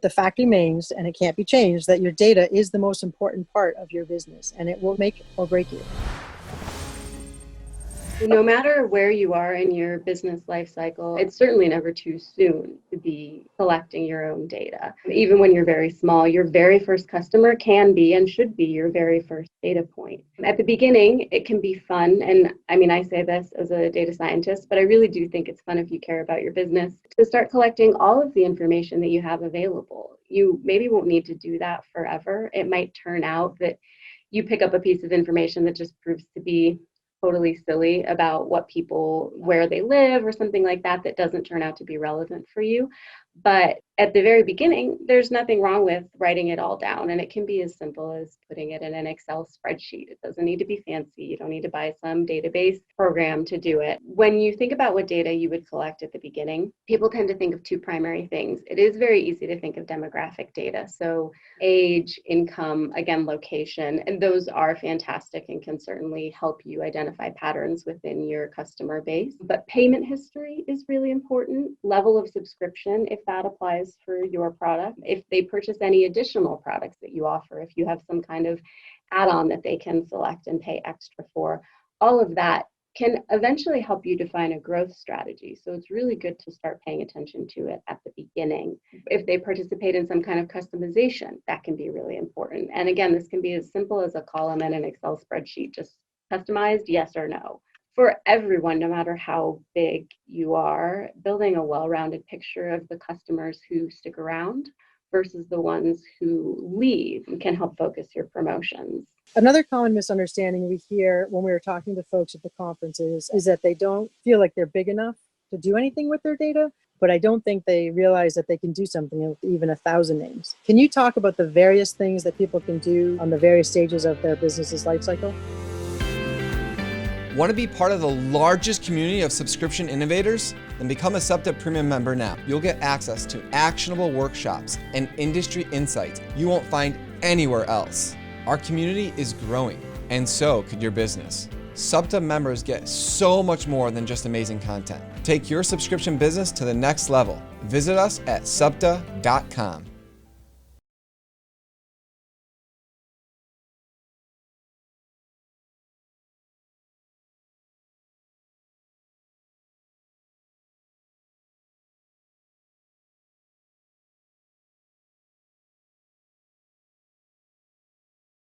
The fact remains, and it can't be changed, that your data is the most important part of your business, and it will make or break you. No matter where you are in your business life cycle, it's certainly never too soon to be collecting your own data. Even when you're very small, your very first customer can be and should be your very first data point. At the beginning, it can be fun. And I mean, I say this as a data scientist, but I really do think it's fun if you care about your business to start collecting all of the information that you have available. You maybe won't need to do that forever. It might turn out that you pick up a piece of information that just proves to be totally silly about where they live or something like that, that doesn't turn out to be relevant for you. But at the very beginning, there's nothing wrong with writing it all down. And it can be as simple as putting it in an Excel spreadsheet. It doesn't need to be fancy. You don't need to buy some database program to do it. When you think about what data you would collect at the beginning, people tend to think of two primary things. It is very easy to think of demographic data. So age, income, again, location, and those are fantastic and can certainly help you identify patterns within your customer base. But payment history is really important. Level of subscription, if that applies for your product. If they purchase any additional products that you offer, if you have some kind of add-on that they can select and pay extra for, all of that can eventually help you define a growth strategy. So it's really good to start paying attention to it at the beginning. If they participate in some kind of customization, that can be really important. And again, this can be as simple as a column in an Excel spreadsheet, just customized, yes or no. For everyone, no matter how big you are, building a well-rounded picture of the customers who stick around versus the ones who leave can help focus your promotions. Another common misunderstanding we hear when we were talking to folks at the conferences is that they don't feel like they're big enough to do anything with their data, but I don't think they realize that they can do something with even 1,000 names. Can you talk about the various things that people can do on the various stages of their business's life cycle? Want to be part of the largest community of subscription innovators? Then become a SUBTA Premium member now. You'll get access to actionable workshops and industry insights you won't find anywhere else. Our community is growing, and so could your business. SUBTA members get so much more than just amazing content. Take your subscription business to the next level. Visit us at SUBTA.com.